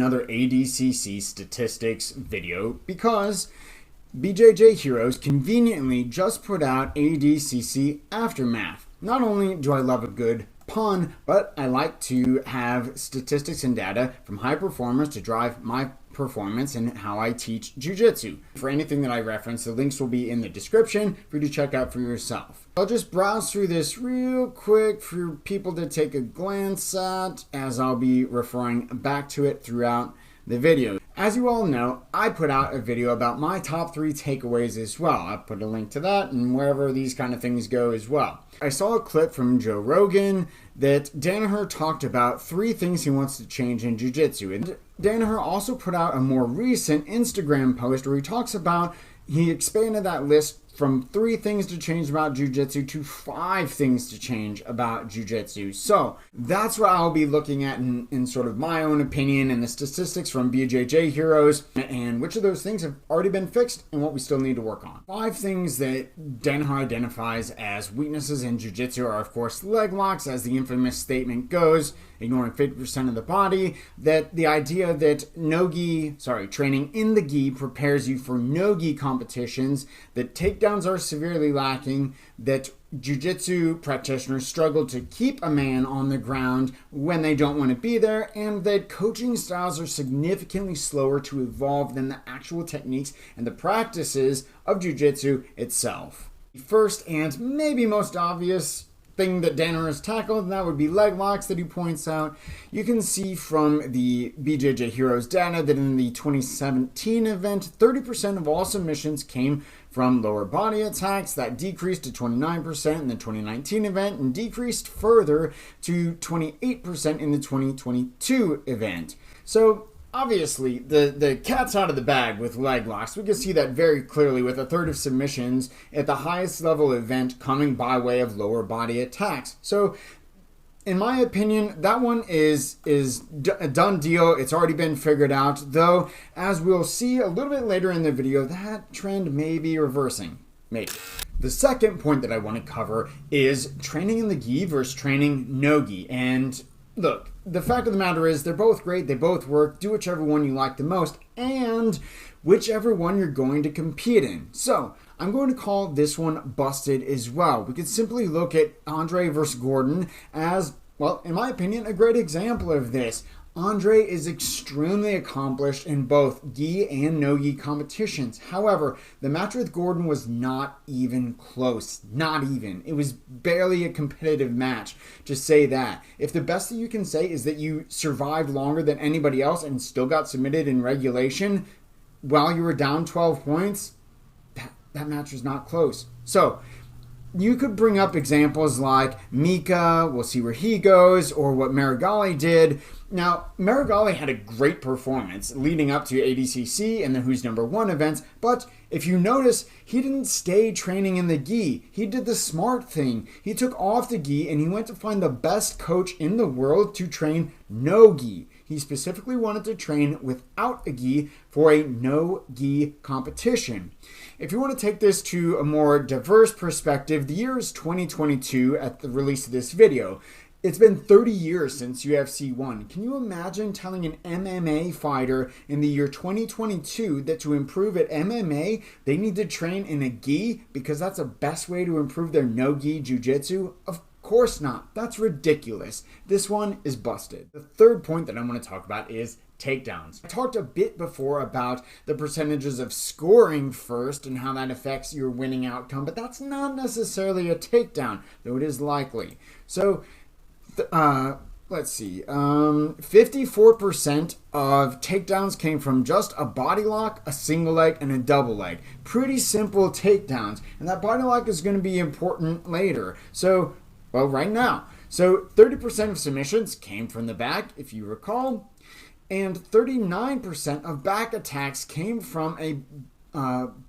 another ADCC statistics video because BJJ Heroes conveniently just put out ADCC Aftermath. Not only do I love a good pun, but I like to have statistics and data from high performers to drive my performance and how I teach jiu-jitsu. For anything that I reference, the links will be in the description for you to check out for yourself. I'll just browse through this real quick for people to take a glance at, as I'll be referring back to it throughout the video. As you all know, I put out a video about my top 3 takeaways as well. I'll put a link to that and wherever these kind of things go as well. I saw a clip from Joe Rogan that Danaher talked about 3 things he wants to change in jiu-jitsu. And Danaher also put out a more recent Instagram post where he expanded that list from 3 things to change about jiu-jitsu to 5 things to change about jiu-jitsu. So that's what I'll be looking at in sort of my own opinion and the statistics from BJJ Heroes and which of those things have already been fixed and what we still need to work on. 5 things that Danaher identifies as weaknesses in jiu-jitsu are, of course, leg locks, as the infamous statement goes, ignoring 50% of the body, that the idea that training in the gi prepares you for no-gi competitions, that takedowns are severely lacking, that jiu-jitsu practitioners struggle to keep a man on the ground when they don't want to be there, and that coaching styles are significantly slower to evolve than the actual techniques and the practices of jiu-jitsu itself. The first and maybe most obvious thing that Danaher has tackled, and that would be leg locks that he points out. You can see from the BJJ Heroes data that in the 2017 event, 30% of all submissions came from lower body attacks. That decreased to 29% in the 2019 event and decreased further to 28% in the 2022 event. So obviously, the cat's out of the bag with leg locks. We can see that very clearly with 1/3 of submissions at the highest level event coming by way of lower body attacks. So, in my opinion, that one is a done deal. It's already been figured out, though, as we'll see a little bit later in the video, that trend may be reversing. Maybe. The second point that I want to cover is training in the gi versus training no-gi. And look, the fact of the matter is they're both great, they both work, do whichever one you like the most, and whichever one you're going to compete in. So, I'm going to call this one busted as well. We could simply look at Andre versus Gordon as, well, in my opinion, a great example of this. Andre is extremely accomplished in both gi and no-gi competitions. However, the match with Gordon was not even close. Not even. It was barely a competitive match, to say that. If the best that you can say is that you survived longer than anybody else and still got submitted in regulation while you were down 12 points, that match was not close. So, you could bring up examples like Mika, we'll see where he goes, or what Marigali did. Now, Marigali had a great performance leading up to ADCC and the Who's Number 1 events, but if you notice, he didn't stay training in the gi. He did the smart thing. He took off the gi and he went to find the best coach in the world to train no-gi. He specifically wanted to train without a gi for a no-gi competition. If you want to take this to a more diverse perspective, the year is 2022 at the release of this video. It's been 30 years since UFC 1. Can you imagine telling an MMA fighter in the year 2022 that to improve at MMA, they need to train in a gi because that's the best way to improve their no-gi jiu-jitsu? Of course not. That's ridiculous. This one is busted. The third point that I'm going to talk about is takedowns. I talked a bit before about the percentages of scoring first and how that affects your winning outcome, but that's not necessarily a takedown, though it is likely. So, let's see, 54% of takedowns came from just a body lock, a single leg, and a double leg. Pretty simple takedowns, and that body lock is going to be important later. So, well, right now. So 30% of submissions came from the back, if you recall, and 39% of back attacks came from a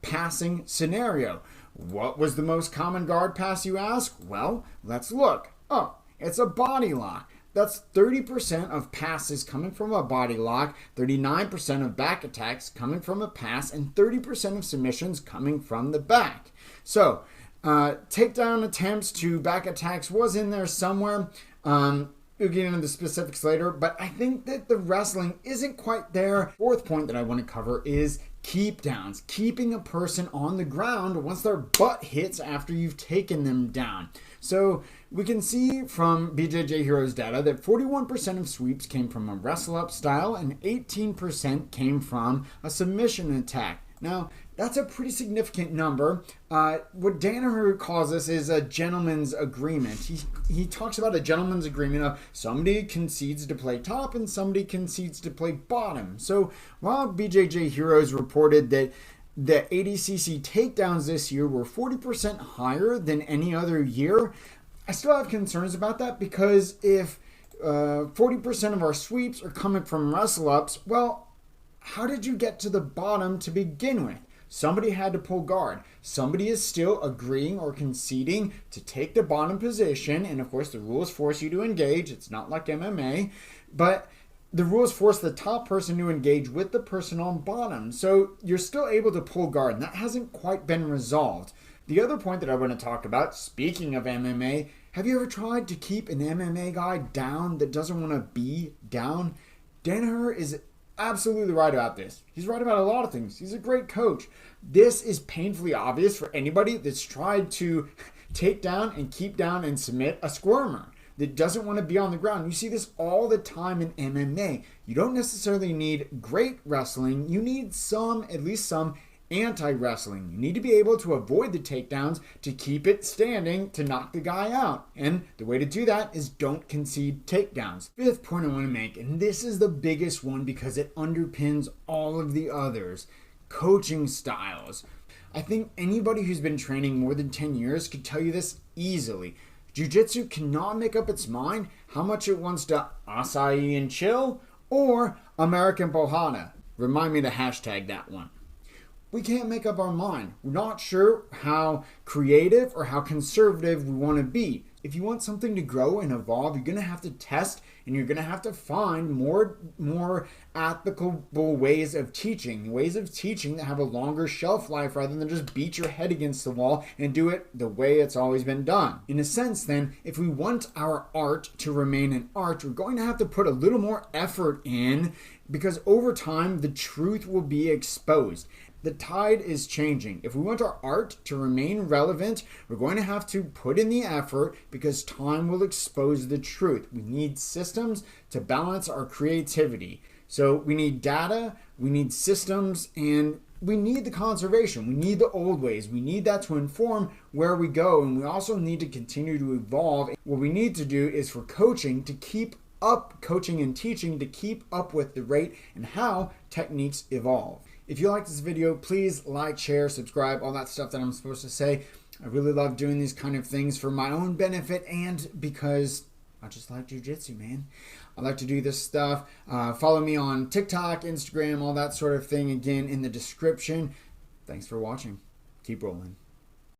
passing scenario. What was the most common guard pass, you ask? Well, let's look. Oh, it's a body lock. That's 30% of passes coming from a body lock, 39% of back attacks coming from a pass, and 30% of submissions coming from the back. So, takedown attempts to back attacks was in there somewhere. We'll get into the specifics later, but I think that the wrestling isn't quite there. Fourth point that I want to cover is keep downs, keeping a person on the ground once their butt hits after you've taken them down. So we can see from BJJ Heroes data that 41% of sweeps came from a wrestle-up style and 18% came from a submission attack. Now, that's a pretty significant number. What Danaher calls this is a gentleman's agreement. He talks about a gentleman's agreement of somebody concedes to play top and somebody concedes to play bottom. So while BJJ Heroes reported that the Adcc takedowns this year were 40% higher than any other year, I still have concerns about that, because if 40% of our sweeps are coming from wrestle-ups, well, how did you get to the bottom to begin with? Somebody had to pull guard. Somebody is still agreeing or conceding to take the bottom position. And of course, the rules force you to engage. It's not like MMA. But the rules force the top person to engage with the person on bottom. So you're still able to pull guard. And that hasn't quite been resolved. The other point that I want to talk about, speaking of MMA, have you ever tried to keep an MMA guy down that doesn't want to be down? Danaher is absolutely right about this. He's right about a lot of things. He's a great coach. This is painfully obvious for anybody that's tried to take down and keep down and submit a squirmer that doesn't want to be on the ground. You see this all the time in MMA. You don't necessarily need great wrestling. You need at least some anti-wrestling. You need to be able to avoid the takedowns to keep it standing to knock the guy out. And the way to do that is don't concede takedowns. Fifth point I want to make, and this is the biggest one because it underpins all of the others, coaching styles. I think anybody who's been training more than 10 years could tell you this easily. Jiu-jitsu cannot make up its mind how much it wants to acai and chill or American Pohana. Remind me to hashtag that one. We can't make up our mind. We're not sure how creative or how conservative we want to be. If you want something to grow and evolve, you're going to have to test and you're going to have to find more applicable ways of teaching that have a longer shelf life rather than just beat your head against the wall and do it the way it's always been done. In a sense, then, if we want our art to remain an art, we're going to have to put a little more effort in, because over time, the truth will be exposed. The tide is changing. If we want our art to remain relevant, we're going to have to put in the effort, because time will expose the truth. We need systems to balance our creativity. So we need data, we need systems, and we need the conservation. We need the old ways. We need that to inform where we go, and we also need to continue to evolve. What we need to do is for coaching to keep up, coaching and teaching to keep up with the rate and how techniques evolve. If you like this video, please like, share, subscribe, all that stuff that I'm supposed to say. I really love doing these kind of things for my own benefit and because I just like jiu-jitsu, man. I like to do this stuff. Follow me on TikTok, Instagram, all that sort of thing, again, in the description. Thanks for watching. Keep rolling.